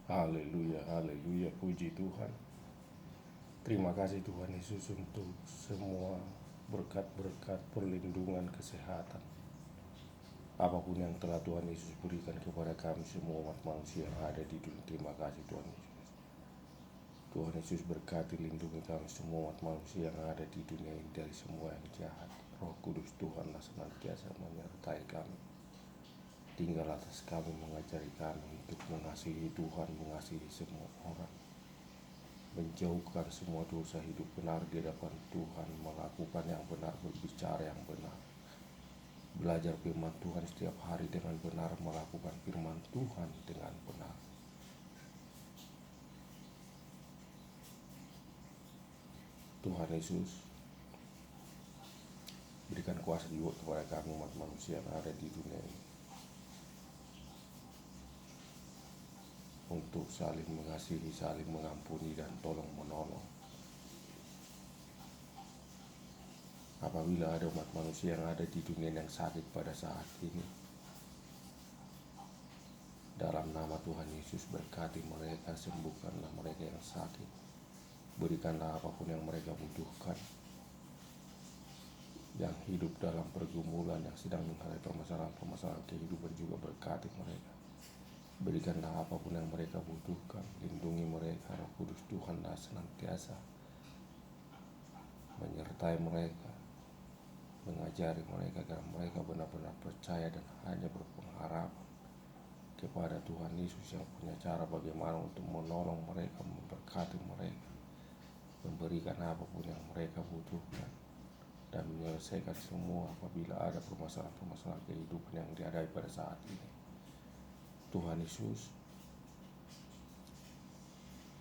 Haleluya, haleluya, puji Tuhan. Terima kasih Tuhan Yesus untuk semua berkat-berkat perlindungan kesehatan. Apapun yang telah Tuhan Yesus berikan kepada kami semua umat manusia yang ada di dunia. Terima kasih Tuhan Yesus. Tuhan Yesus berkati lindungi kami semua umat manusia yang ada di dunia ini dari semua yang jahat. Roh Kudus Tuhanlah senantiasa menyertai kami. Tinggal atas kami mengajari kami untuk mengasihi Tuhan, mengasihi semua orang, menjauhkan semua dosa, hidup benar di hadapan Tuhan, melakukan yang benar, berbicara yang benar, belajar firman Tuhan setiap hari dengan benar, melakukan firman Tuhan dengan benar. Tuhan Yesus berikan kuasa juga kepada kami umat manusia yang ada di dunia ini untuk saling mengasihi, saling mengampuni, dan tolong menolong. Apabila ada umat manusia yang ada di dunia yang sakit pada saat ini, dalam nama Tuhan Yesus berkati mereka, sembuhkanlah mereka yang sakit, berikanlah apapun yang mereka butuhkan. Yang hidup dalam pergumulan, yang sedang menghadapi permasalahan kehidupan juga berkati mereka. Berikanlah apapun yang mereka butuhkan, lindungi mereka. Roh Kudus Tuhanlah senantiasa menyertai mereka, mengajari mereka agar mereka benar-benar percaya dan hanya berpengharapan kepada Tuhan Yesus yang punya cara bagaimana untuk menolong mereka, memberkati mereka, memberikan apapun yang mereka butuhkan, dan menyelesaikan semua apabila ada permasalahan-permasalahan kehidupan yang dihadapi pada saat ini. Tuhan Yesus,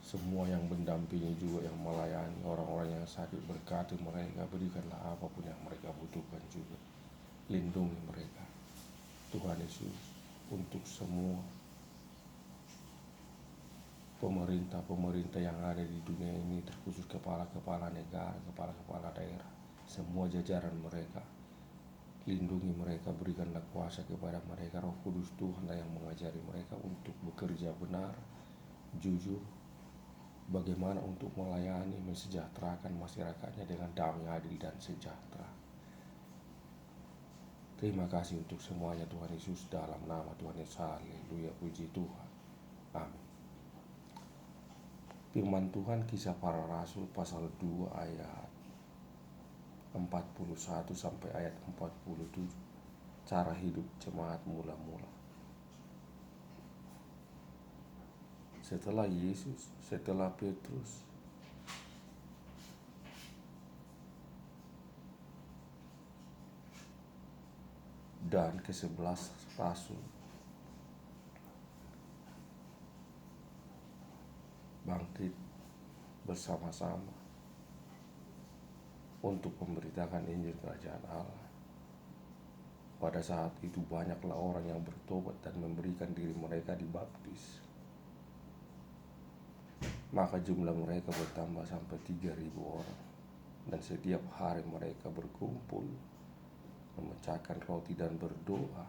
semua yang mendampingi juga yang melayani orang-orang yang sakit, berkati mereka, berikanlah apapun yang mereka butuhkan juga. Lindungi mereka. Tuhan Yesus, untuk semua pemerintah-pemerintah yang ada di dunia ini, terkhusus kepala-kepala negara, kepala-kepala daerah, semua jajaran mereka, lindungi mereka, berikanlah kuasa kepada mereka. Roh Kudus Tuhanlah yang mengajari mereka untuk bekerja benar, jujur, bagaimana untuk melayani, mensejahterakan masyarakatnya dengan damai, adil, dan sejahtera. Terima kasih untuk semuanya Tuhan Yesus, dalam nama Tuhan Yesus. Haleluya, puji Tuhan. Amin. Firman Tuhan Kisah Para Rasul pasal 2 ayat 41 sampai ayat 47. Cara hidup jemaat mula-mula. Setelah Yesus, setelah Petrus dan ke-11 rasul bangkit bersama-sama untuk memberitakan Injil Kerajaan Allah. Pada saat itu banyaklah orang yang bertobat dan memberikan diri mereka dibaptis. Maka jumlah mereka bertambah sampai 3.000 orang. Dan setiap hari mereka berkumpul, memecahkan roti dan berdoa.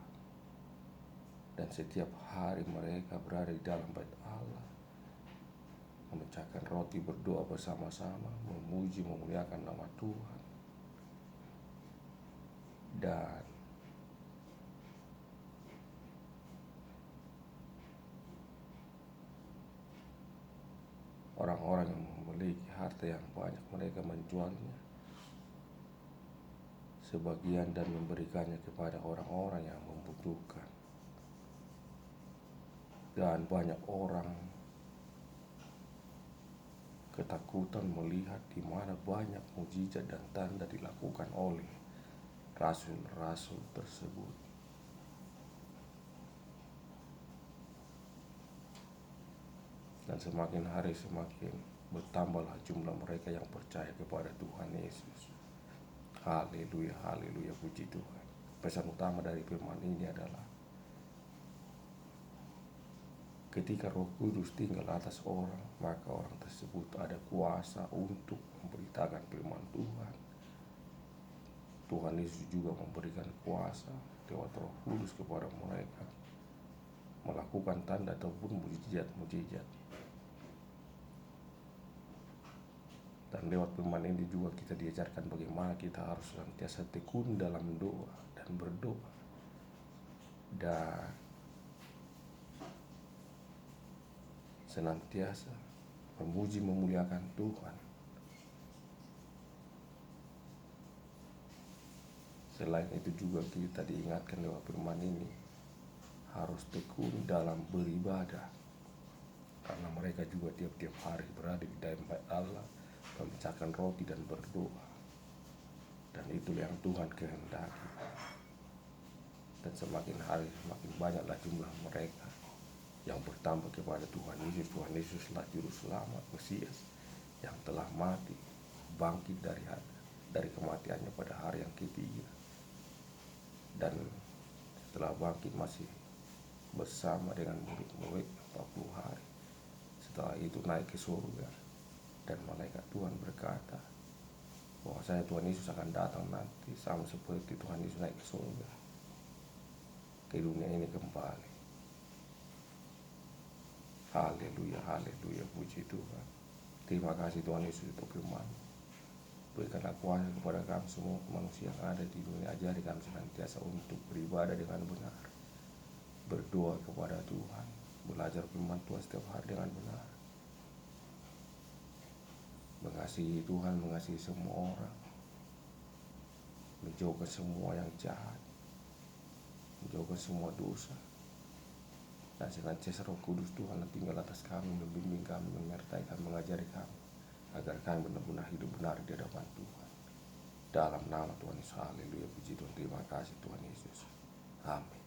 Dan setiap hari mereka berada di dalam bait Allah, memecahkan roti, berdoa bersama-sama, memuji, memuliakan nama Tuhan. Dan orang-orang yang memiliki harta yang banyak, mereka menjualnya sebagian dan memberikannya kepada orang-orang yang membutuhkan. Dan banyak orang ketakutan melihat di mana banyak mukjizat dan tanda dilakukan oleh rasul-rasul tersebut. Dan semakin hari semakin bertambahlah jumlah mereka yang percaya kepada Tuhan Yesus. Haleluya, haleluya, puji Tuhan. Pesan utama dari firman ini adalah ketika Roh Kudus tinggal atas orang, maka orang tersebut ada kuasa untuk memberitakan firman Tuhan. Tuhan Yesus juga memberikan kuasa lewat Roh Kudus kepada mereka melakukan tanda ataupun mujizat-mujizat. Dan lewat firman ini juga kita diajarkan bagaimana kita harus senantiasa tekun dalam doa dan berdoa dan senantiasa memuji memuliakan Tuhan. Selain itu juga kita diingatkan lewat firman ini harus tekun dalam beribadah, karena mereka juga tiap-tiap hari berada di dalam bait Allah, memecahkan roti dan berdoa. Dan itu yang Tuhan kehendaki. Dan semakin hari semakin banyaklah jumlah mereka yang bertambah kepada Tuhan Yesus. Tuhan Yesuslah juru selamat Mesias yang telah mati, bangkit dari kematiannya pada hari yang ketiga, dan setelah bangkit masih bersama dengan murid-murid 40 hari. Setelah itu naik ke surga, dan malaikat Tuhan berkata bahwa Tuhan Yesus akan datang nanti sama seperti Tuhan Yesus naik ke surga, ke dunia ini kembali. Haleluya, haleluya, puji Tuhan. Terima kasih Tuhan Yesus untuk firman. Berikanlah kuasa kepada kami semua manusia yang ada di dunia. Ajari kami senantiasa untuk beribadah dengan benar, berdoa kepada Tuhan, belajar firman Tuhan setiap hari dengan benar, mengasihi Tuhan, mengasihi semua orang, menjauhkan semua yang jahat, menjauhkan semua dosa, dan senantiasa Roh Kudus Tuhan yang tinggal atas kami, membimbing kami, menyertai kami, mengajari kami, agar kami benar-benar hidup benar di hadapan Tuhan. Dalam nama Tuhan Yesus, haleluya, puji Tuhan, terima kasih Tuhan Yesus, amin.